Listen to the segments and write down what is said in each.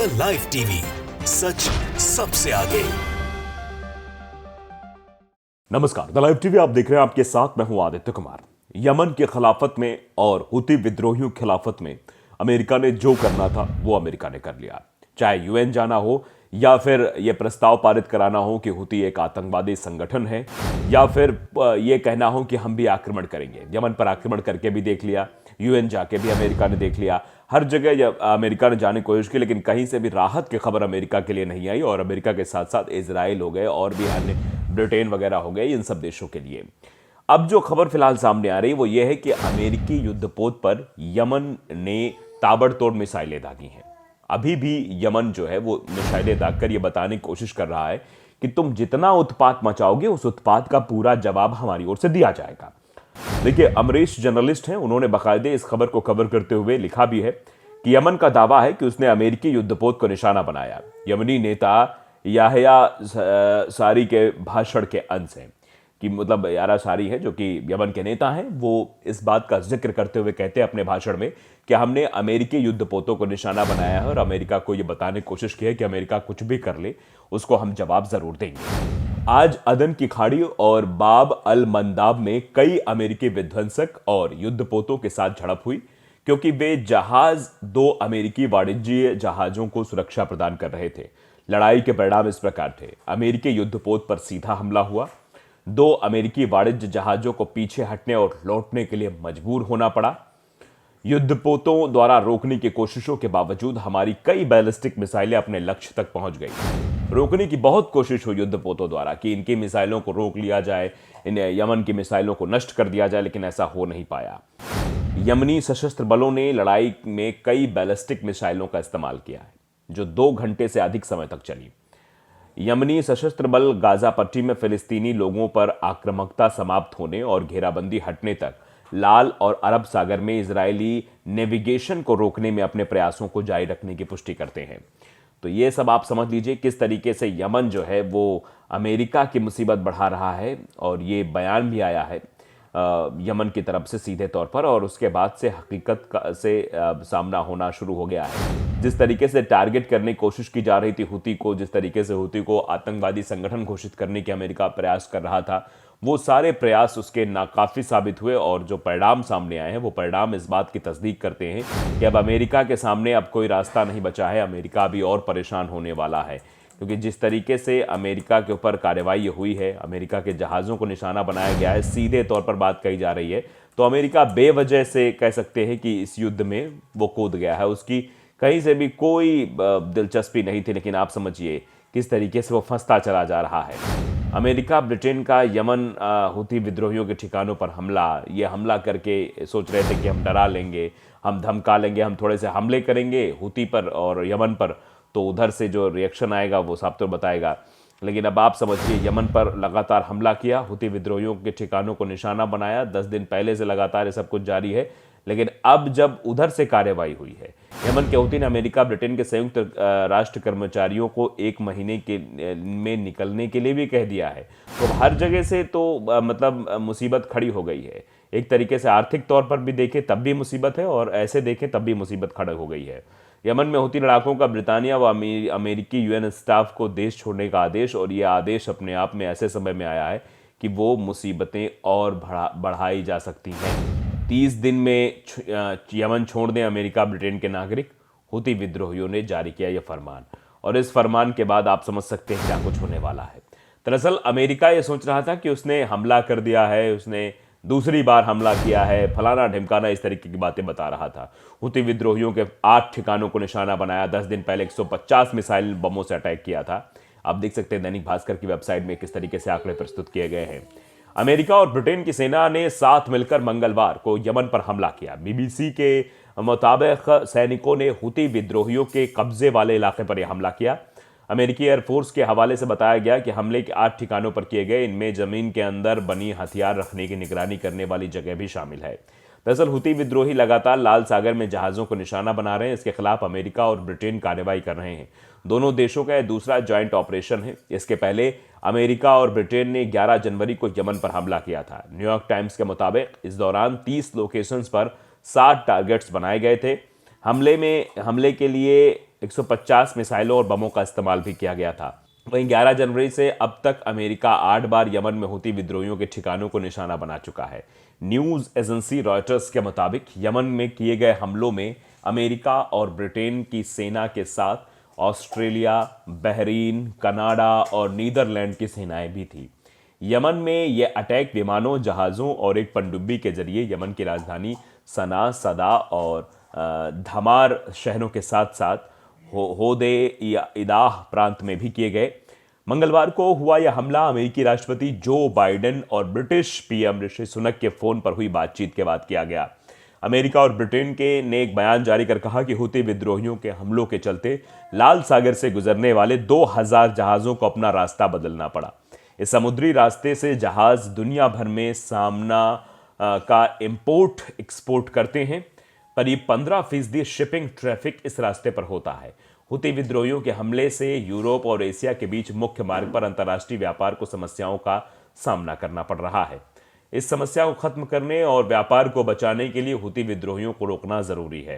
The live TV, सच सबसे आगे। नमस्कार, द लाइव टीवी आप देख रहे हैं। आपके साथ मैं हूं आदित्य कुमार। यमन के खिलाफत में और हुती विद्रोहियों के खिलाफत में अमेरिका ने जो करना था वो अमेरिका ने कर लिया। चाहे यूएन जाना हो या फिर यह प्रस्ताव पारित कराना हो कि हुती एक आतंकवादी संगठन है, या फिर यह कहना हो कि हम भी आक्रमण करेंगे। यमन पर आक्रमण करके भी देख लिया, यूएन जाके भी अमेरिका ने देख लिया, हर जगह अमेरिका ने जाने की कोशिश की, लेकिन कहीं से भी राहत की खबर अमेरिका के लिए नहीं आई। और अमेरिका के साथ साथ इजराइल हो गए और भी अन्य ब्रिटेन वगैरह हो गए, इन सब देशों के लिए। अब जो खबर फिलहाल सामने आ रही वो ये है कि अमेरिकी युद्धपोत पर यमन ने ताबड़तोड़ मिसाइलें दागी हैं। अभी भी यमन जो है वो मिसाइलें दागकर ये बताने की कोशिश कर रहा है कि तुम जितना उत्पात मचाओगे उस उत्पात का पूरा जवाब हमारी ओर से दिया जाएगा। देखिए, अमरीश जर्नलिस्ट हैं, उन्होंने बाकायदे इस खबर को कवर करते हुए लिखा भी है कि यमन का दावा है कि उसने अमेरिकी युद्धपोत को निशाना बनाया। यमनी नेता याहया सारी के भाषण के अंश हैं कि मतलब यारा सारी है जो कि यमन के नेता हैं, वो इस बात का जिक्र करते हुए कहते हैं अपने भाषण में कि हमने अमेरिकी युद्धपोतों को निशाना बनाया है और अमेरिका को यह बताने की कोशिश की है कि अमेरिका कुछ भी कर ले उसको हम जवाब जरूर देंगे। आज अदन की खाड़ी और बाब अल मंदाब में कई अमेरिकी विध्वंसक और युद्धपोतों के साथ झड़प हुई, क्योंकि वे जहाज दो अमेरिकी वाणिज्यिक जहाजों को सुरक्षा प्रदान कर रहे थे। लड़ाई के परिणाम इस प्रकार थे। अमेरिकी युद्धपोत पर सीधा हमला हुआ, दो अमेरिकी वाणिज्य जहाजों को पीछे हटने और लौटने के लिए मजबूर होना पड़ा। युद्धपोतों द्वारा रोकने की कोशिशों के बावजूद हमारी कई बैलिस्टिक मिसाइलें अपने लक्ष्य तक पहुंच गई। रोकने की बहुत कोशिश हुई युद्धपोतों द्वारा कि इनकी मिसाइलों को रोक लिया जाए, इन यमन की मिसाइलों को नष्ट कर दिया जाए, लेकिन ऐसा हो नहीं पाया। यमनी सशस्त्र बलों ने लड़ाई में कई बैलिस्टिक मिसाइलों का इस्तेमाल किया है जो 2 घंटे से अधिक समय तक चली। यमनी सशस्त्र बल गाजा पट्टी में फिलिस्तीनी लोगों पर आक्रामकता समाप्त होने और घेराबंदी हटने तक लाल और अरब सागर में इजरायली नेविगेशन को रोकने में अपने प्रयासों को जारी रखने की पुष्टि करते हैं। तो ये सब आप समझ लीजिए किस तरीके से यमन जो है वो अमेरिका की मुसीबत बढ़ा रहा है। और ये बयान भी आया है यमन की तरफ से सीधे तौर पर, और उसके बाद से हकीकत से सामना होना शुरू हो गया है। जिस तरीके से टारगेट करने की कोशिश की जा रही थी हुती को, जिस तरीके से हुती को आतंकवादी संगठन घोषित करने की अमेरिका प्रयास कर रहा था, वो सारे प्रयास उसके नाकाफी साबित हुए। और जो परिणाम सामने आए हैं वो परिणाम इस बात की तस्दीक करते हैं कि अब अमेरिका के सामने अब कोई रास्ता नहीं बचा है। अमेरिका अभी और परेशान होने वाला है, क्योंकि जिस तरीके से अमेरिका के ऊपर कार्रवाई हुई है, अमेरिका के जहाज़ों को निशाना बनाया गया है, सीधे तौर पर बात कही जा रही है, तो अमेरिका बेवजह से कह सकते हैं कि इस युद्ध में वो कूद गया है। उसकी कहीं से भी कोई दिलचस्पी नहीं थी, लेकिन आप समझिए किस तरीके से वो फंसता चला जा रहा है। अमेरिका ब्रिटेन का यमन हुती विद्रोहियों के ठिकानों पर हमला, ये हमला करके सोच रहे थे कि हम डरा लेंगे, हम धमका लेंगे, हम थोड़े से हमले करेंगे हुती पर और यमन पर, तो उधर से जो रिएक्शन आएगा वो साफ तो बताएगा। लेकिन अब आप समझिए, यमन पर लगातार हमला किया, हुती विद्रोहियों के ठिकानों को निशाना बनाया। 10 दिन पहले से लगातार ये सब कुछ जारी है, लेकिन अब जब उधर से कार्रवाई हुई है, यमन के हुती ने अमेरिका ब्रिटेन के संयुक्त राष्ट्र कर्मचारियों को 1 महीने के में निकलने के लिए भी कह दिया है। तो हर जगह से तो मतलब मुसीबत खड़ी हो गई है। एक तरीके से आर्थिक तौर पर भी देखें तब भी मुसीबत है, और ऐसे देखें तब भी मुसीबत खड़ी हो गई है। यमन में हुती लड़ाकों का ब्रिटानिया व अमेरिकी यूएन स्टाफ को देश छोड़ने का आदेश, और यह आदेश अपने आप में ऐसे समय में आया है कि वो मुसीबतें और बढ़ाई जा सकती हैं। 30 दिन में यमन छोड़ दें अमेरिका ब्रिटेन के नागरिक, हुती विद्रोहियों ने जारी किया यह फरमान। और इस फरमान के बाद आप समझ सकते हैं क्या कुछ होने वाला है। दरअसल अमेरिका ये सोच रहा था कि उसने हमला कर दिया है, उसने दूसरी बार हमला किया है, फलाना ढिमकाना, इस तरीके की बातें बता रहा था। हुती विद्रोहियों के 8 ठिकानों को निशाना बनाया, 10 दिन पहले 150 मिसाइल बमों से अटैक किया था। आप देख सकते हैं दैनिक भास्कर की वेबसाइट में किस तरीके से आंकड़े प्रस्तुत किए गए हैं। अमेरिका और ब्रिटेन की सेना ने साथ मिलकर मंगलवार को यमन पर हमला किया। बीबीसी के मुताबिक सैनिकों ने हुती विद्रोहियों के कब्जे वाले इलाके पर यह हमला किया। अमेरिकी एयरफोर्स के हवाले से बताया गया कि हमले के 8 ठिकानों पर किए गए, इनमें जमीन के अंदर बनी हथियार रखने की निगरानी करने वाली जगह भी शामिल है। दरअसल हुती विद्रोही लगातार लाल सागर में जहाजों को निशाना बना रहे हैं। इसके खिलाफ अमेरिका और ब्रिटेन कार्रवाई कर रहे हैं। दोनों देशों का यह दूसरा ज्वाइंट ऑपरेशन है। इसके पहले अमेरिका और ब्रिटेन ने 11 जनवरी को यमन पर हमला किया था। न्यूयॉर्क टाइम्स के मुताबिक इस दौरान 30 लोकेशंस पर 60 टारगेट्स बनाए गए थे। हमले के लिए 150 मिसाइलों और बमों का इस्तेमाल भी किया गया था। वहीं 11 जनवरी से अब तक अमेरिका 8 बार यमन में हुती विद्रोहियों के ठिकानों को निशाना बना चुका है। न्यूज एजेंसी रॉयटर्स के मुताबिक यमन में किए गए हमलों में अमेरिका और ब्रिटेन की सेना के साथ ऑस्ट्रेलिया, बहरीन, कनाडा और नीदरलैंड की सेनाएं भी थी। यमन में ये अटैक विमानों, जहाज़ों और एक पनडुब्बी के जरिए यमन की राजधानी सना, सदा और धमार शहरों के साथ साथ होदे इदाह प्रांत में भी किए गए। मंगलवार को हुआ यह हमला अमेरिकी राष्ट्रपति जो बाइडेन और ब्रिटिश पीएम ऋषि सुनक के फोन पर हुई बातचीत के बाद किया गया। अमेरिका और ब्रिटेन ने एक बयान जारी कर कहा कि हुती विद्रोहियों के हमलों के चलते लाल सागर से गुजरने वाले 2000 जहाज़ों को अपना रास्ता बदलना पड़ा। इस समुद्री रास्ते से जहाज दुनिया भर में सामना का इंपोर्ट एक्सपोर्ट करते हैं। करीब 15% शिपिंग ट्रैफिक इस रास्ते पर होता है। हुती विद्रोहियों के हमले से यूरोप और एशिया के बीच मुख्य मार्ग पर अंतर्राष्ट्रीय व्यापार को समस्याओं का सामना करना पड़ रहा है। इस समस्या को खत्म करने और व्यापार को बचाने के लिए हुती विद्रोहियों को रोकना जरूरी है।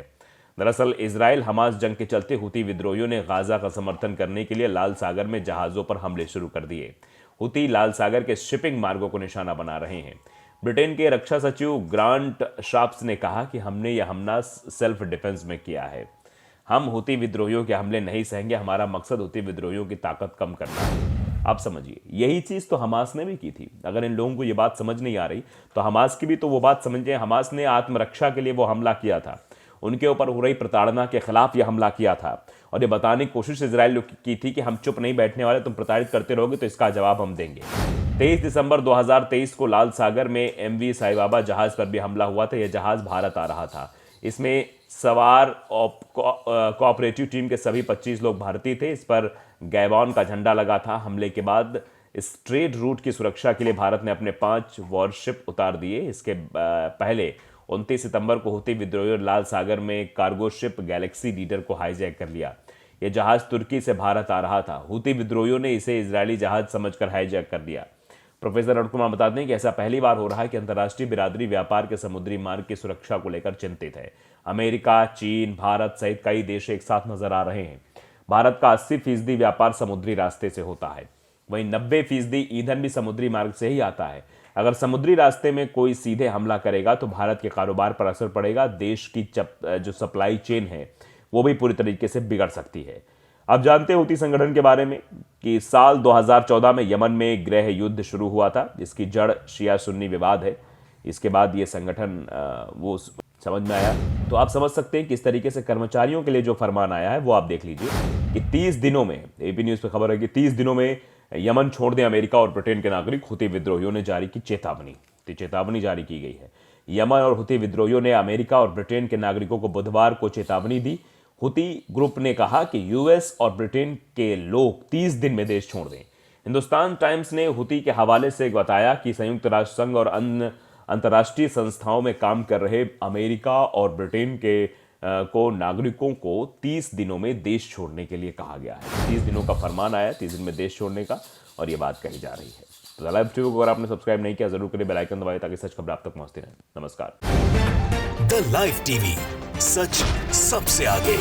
दरअसल इजराइल हमास जंग के चलते हुती विद्रोहियों ने गाजा का समर्थन करने के लिए लाल सागर में जहाजों पर हमले शुरू कर दिए। हुती लाल सागर के शिपिंग मार्गों को निशाना बना रहे हैं। ब्रिटेन के रक्षा सचिव ग्रांट शाप्स ने कहा कि हमने यह हमला सेल्फ डिफेंस में किया है। हम हुती विद्रोहियों के हमले नहीं सहेंगे। हमारा मकसद हुती विद्रोहियों की ताकत कम करना है। आप समझिए, यही चीज तो हमास ने भी की थी। अगर इन लोगों को ये बात समझ नहीं आ रही तो हमास की भी तो वो बात समझिए। हमास ने आत्मरक्षा के लिए वो हमला किया था। उनके ऊपर हो रही प्रताड़ना के खिलाफ यह हमला किया था और ये बताने की कोशिश इजराइल की थी कि हम चुप नहीं बैठने वाले, तुम प्रताड़ित करते रहोगे तो इसका जवाब हम देंगे। 23 दिसंबर 2023 को लाल सागर में एमवी साईबाबा जहाज पर भी हमला हुआ था। यह जहाज भारत आ रहा था। इसमें सवार कोऑपरेटिव टीम के सभी 25 लोग भारतीय थे। इस पर गैबॉन का झंडा लगा था। हमले के बाद इस ट्रेड रूट की सुरक्षा के लिए भारत ने अपने 5 वॉरशिप उतार दिए। इसके पहले 29 सितंबर को हुती विद्रोहियों ने लाल सागर में कार्गो शिप गैलेक्सी लीडर को हाईजैक कर लिया। यह जहाज तुर्की से भारत आ रहा था। हुती विद्रोहियों ने इसे इजरायली जहाज समझकर हाईजैक कर दिया। प्रोफेसर अरुण कुमार बताते हैं कि ऐसा पहली बार हो रहा है कि अंतर्राष्ट्रीय बिरादरी व्यापार के समुद्री मार्ग की सुरक्षा को लेकर चिंतित है। अमेरिका, चीन, भारत सहित कई देश एक साथ नजर आ रहे हैं। भारत का 80% व्यापार समुद्री रास्ते से होता है। वहीं 90% ईंधन भी समुद्री मार्ग से ही आता है। अगर समुद्री रास्ते में कोई सीधे हमला करेगा तो भारत के कारोबार पर असर पड़ेगा। देश की जो सप्लाई चेन है वो भी पूरी तरीके से बिगड़ सकती है। अब जानते हैं हुती संगठन के बारे में कि साल 2014 में यमन में गृह युद्ध शुरू हुआ था। इसकी जड़ शिया सुन्नी विवाद है। इसके बाद ये संगठन वो समझ में आया। तो आप समझ सकते हैं किस तरीके से कर्मचारियों के लिए जो फरमान आया है वो आप देख लीजिए कि 30 दिनों में, एपी न्यूज पे खबर है कि 30 दिनों में यमन छोड़ दें अमेरिका और ब्रिटेन के नागरिक। हुती विद्रोहियों ने जारी की चेतावनी। तो चेतावनी जारी की गई है। यमन और हुती विद्रोहियों ने अमेरिका और ब्रिटेन के नागरिकों को बुधवार को चेतावनी दी। हुती ग्रुप ने कहा कि यूएस और ब्रिटेन के लोग 30 दिन में देश छोड़ दें। हिंदुस्तान टाइम्स ने हुती के हवाले से बताया कि संयुक्त राष्ट्र संघ और अन्य अंतर्राष्ट्रीय संस्थाओं में काम कर रहे अमेरिका और ब्रिटेन के को नागरिकों को 30 दिनों में देश छोड़ने के लिए कहा गया है। 30 दिनों का फरमान आया, 30 दिन में देश छोड़ने का, और ये बात कही जा रही है। तो लाइव टीवी को अगर आपने सब्सक्राइब नहीं किया जरूर करिए, बेल आइकन दबाइए ताकि सच खबर आप तक पहुंचती रहे। नमस्कार। द लाइव टीवी, सच सबसे आगे।